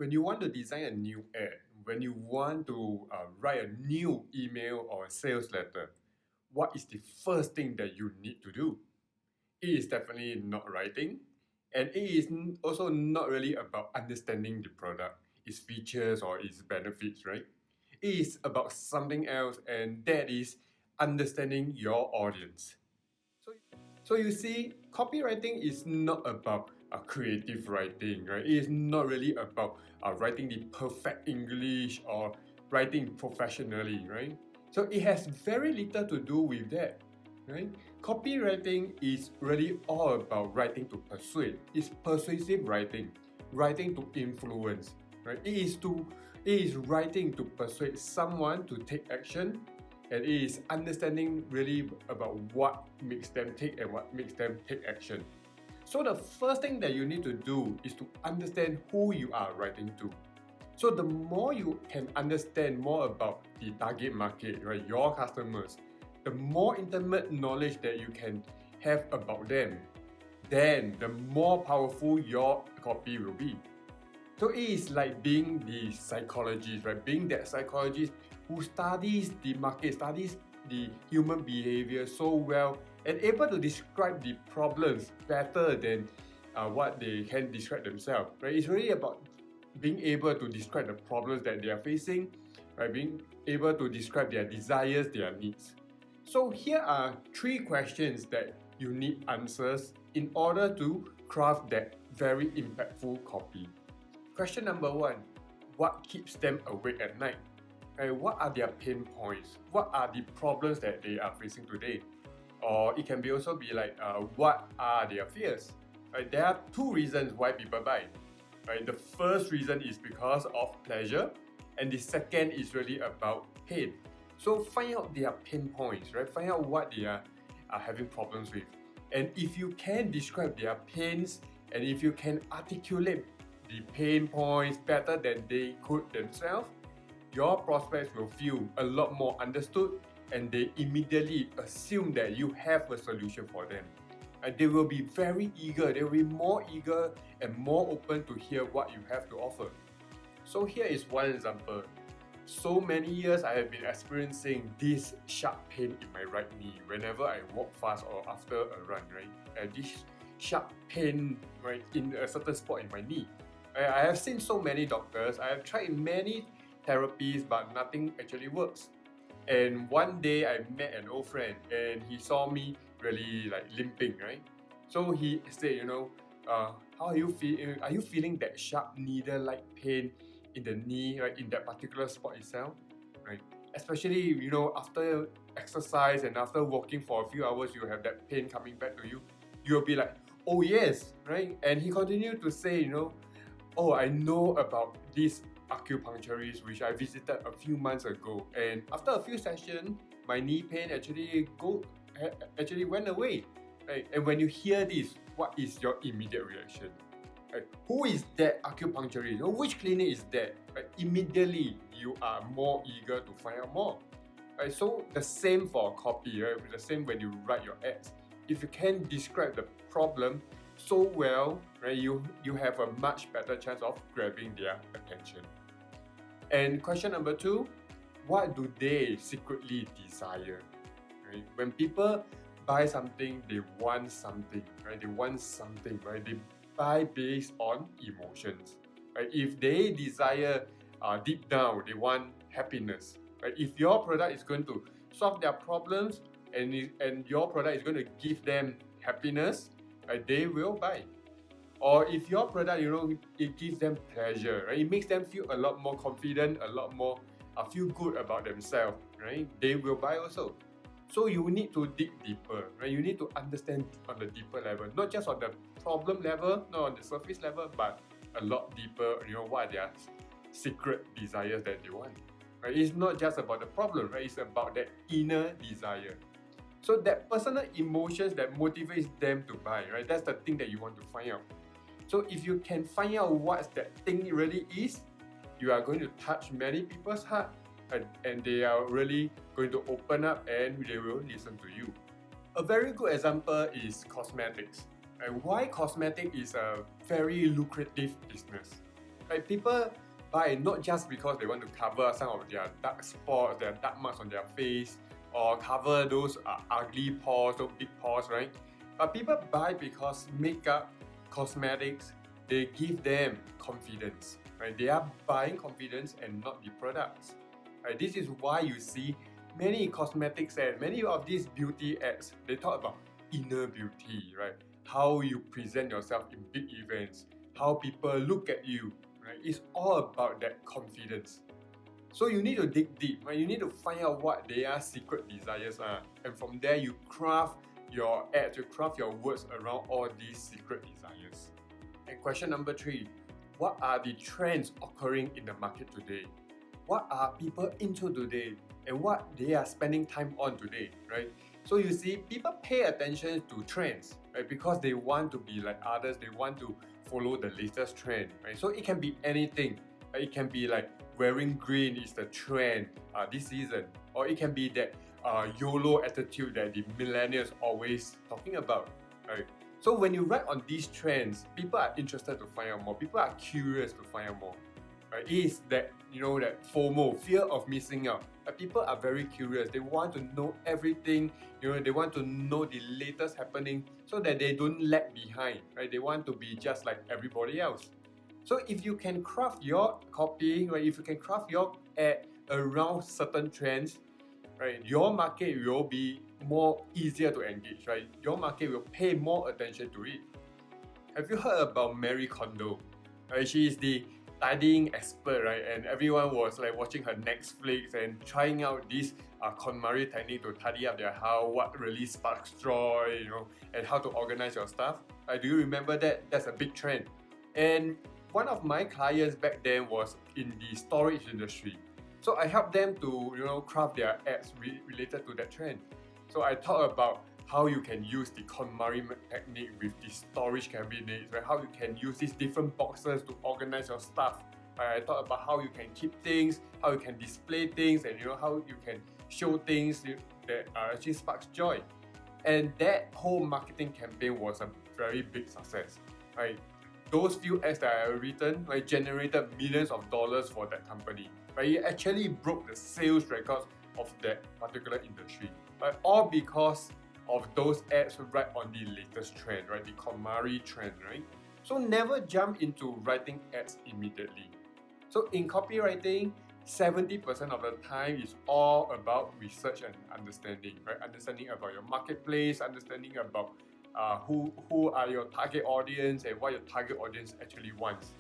when you want to design a new ad, when you want to write a new email or a sales letter, what is the first thing that you need to do? It is definitely not writing, and it is also not really about understanding the product, its features or its benefits, right? It is about something else, and that is understanding your audience. So, so you see, copywriting is not about creative writing, right? It is not really about writing the perfect English or writing professionally, right? So it has very little to do with that, right? Copywriting is really all about writing to persuade. It's persuasive writing, writing to influence, right? It is writing to persuade someone to take action, and it is understanding really about what makes them tick and what makes them take action. So the first thing that you need to do is to understand who you are writing to. So the more you can understand more about the target market, right, your customers, the more intimate knowledge that you can have about them, then the more powerful your copy will be. So it is like being the psychologist, right? Being that psychologist who studies the market, studies the human behavior so well, and able to describe the problems better than what they can describe themselves, right? It's really about being able to describe the problems that they are facing, right? Being able to describe their desires, their needs. So here are 3 questions that you need answers in order to craft that very impactful copy. Question number 1, what keeps them awake at night? And what are their pain points? What are the problems that they are facing today? Or it can also be like, what are their fears? Right? There are 2 reasons why people buy. Right? The first reason is because of pleasure, and the second is really about pain. So find out their pain points, right? Find out what they are having problems with. And if you can describe their pains, and if you can articulate the pain points better than they could themselves, your prospects will feel a lot more understood, and they immediately assume that you have a solution for them. And they will be very eager, they will be more eager and more open to hear what you have to offer. So here is one example. So many years I have been experiencing this sharp pain in my right knee whenever I walk fast or after a run, right? And this sharp pain, right, in a certain spot in my knee. I have seen so many doctors, I have tried many therapies, but nothing actually works. And one day I met an old friend, and he saw me really like limping, right? So he said, how are you feeling? Are you feeling that sharp needle-like pain in the knee, right, in that particular spot itself, right? Especially, after exercise and after walking for a few hours, you have that pain coming back to you. You'll be like, oh yes, right? And he continued to say, oh, I know about this acupuncturist which I visited a few months ago, and after a few sessions, my knee pain actually went away. Right? And when you hear this, what is your immediate reaction? Right? Who is that acupuncturist? Which clinic is that? Right? Immediately, you are more eager to find out more. Right? So the same for copy, right? The same when you write your ads. If you can describe the problem so well, right, you have a much better chance of grabbing their attention. And question number 2, what do they secretly desire? Right? When people buy something, they want something, right? They want something, right? They buy based on emotions, right? If they desire deep down, they want happiness, right? If your product is going to solve their problems, and your product is going to give them happiness, right, they will buy. Or if your product, it gives them pleasure, right? It makes them feel a lot more confident, a lot more feel good about themselves, right? They will buy also. So you need to dig deeper, right? You need to understand on the deeper level, not just on the problem level, not on the surface level, but a lot deeper, what are their secret desires that they want, right? It's not just about the problem, right? It's about that inner desire. So that personal emotions that motivates them to buy, right? That's the thing that you want to find out. So if you can find out what that thing really is, you are going to touch many people's heart, and they are really going to open up and they will listen to you. A very good example is cosmetics. And why cosmetic is a very lucrative business. Right? People buy not just because they want to cover some of their dark spots, their dark marks on their face, or cover those ugly pores, those big pores, right? But people buy because makeup, cosmetics, they give them confidence, right? They are buying confidence and not the products. Right? This is why you see many cosmetics ads, many of these beauty ads, they talk about inner beauty, right? How you present yourself in big events, how people look at you, right? It's all about that confidence. So you need to dig deep, right? You need to find out what their secret desires are, and from there you craft your ads, you craft your words around all these secret desires. And question number 3, what are the trends occurring in the market today? What are people into today, and what they are spending time on today, right? So you see, people pay attention to trends, right? Because they want to be like others, they want to follow the latest trend, right? So it can be anything. Right? It can be like wearing green is the trend this season, or it can be that YOLO attitude that the millennials always talking about, right? So when you write on these trends, people are interested to find out more. People are curious to find out more. Right? It is that, that FOMO, fear of missing out. People are very curious. They want to know everything. They want to know the latest happening so that they don't lag behind. Right? They want to be just like everybody else. So if you can craft your copy, right? If you can craft your ad around certain trends, right? Your market will be more easier to engage, right? Your market will pay more attention to it. Have you heard about Marie Kondo? Right? She is the tidying expert, right? And everyone was like watching her Netflix and trying out this KonMari technique to tidy up their house, what really sparks joy, and how to organize your stuff. Do you remember that? That's a big trend. And one of my clients back then was in the storage industry. So I helped them to, craft their ads related to that trend. So I talked about how you can use the KonMari technique with the storage cabinets, right? How you can use these different boxes to organize your stuff. I talked about how you can keep things, how you can display things, and how you can show things that actually sparks joy. And that whole marketing campaign was a very big success, right? Those few ads that I have written, right, generated millions of dollars for that company. Right? It actually broke the sales records of that particular industry. Right? All because of those ads right on the latest trend, right? The KonMari trend, right? So never jump into writing ads immediately. So in copywriting, 70% of the time is all about research and understanding, right? Understanding about your marketplace, understanding about who are your target audience and what your target audience actually wants.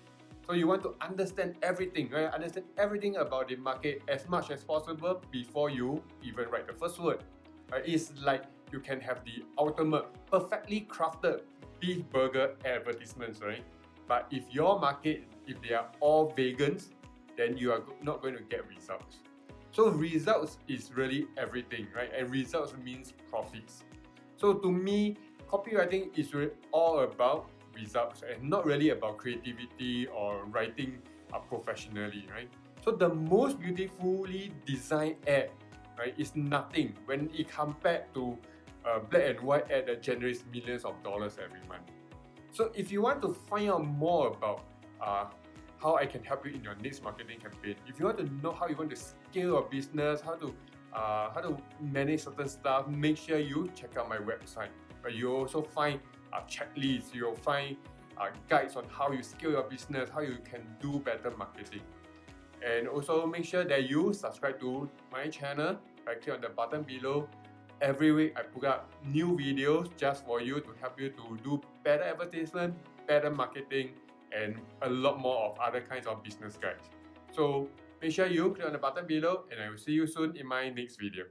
So you want to understand everything, right? Understand everything about the market as much as possible before you even write the first word. Right? It's like you can have the ultimate, perfectly crafted beef burger advertisements, right? But if your market, if they are all vegans, then you are not going to get results. So results is really everything, right? And results means profits. So to me, copywriting is really all about results and not really about creativity or writing professionally, right? So the most beautifully designed ad, right, is nothing when it compared to a black and white ad that generates millions of dollars every month. So if you want to find out more about how I can help you in your next marketing campaign, if you want to know how you want to scale your business, how to manage certain stuff, make sure you check out my website. But you also find checklists, you'll find guides on how you scale your business, how you can do better marketing. And also make sure that you subscribe to my channel. Click on the button below. Every week I put up new videos just for you to help you to do better advertisement, better marketing, and a lot more of other kinds of business guides. So make sure you click on the button below, and I will see you soon in my next video.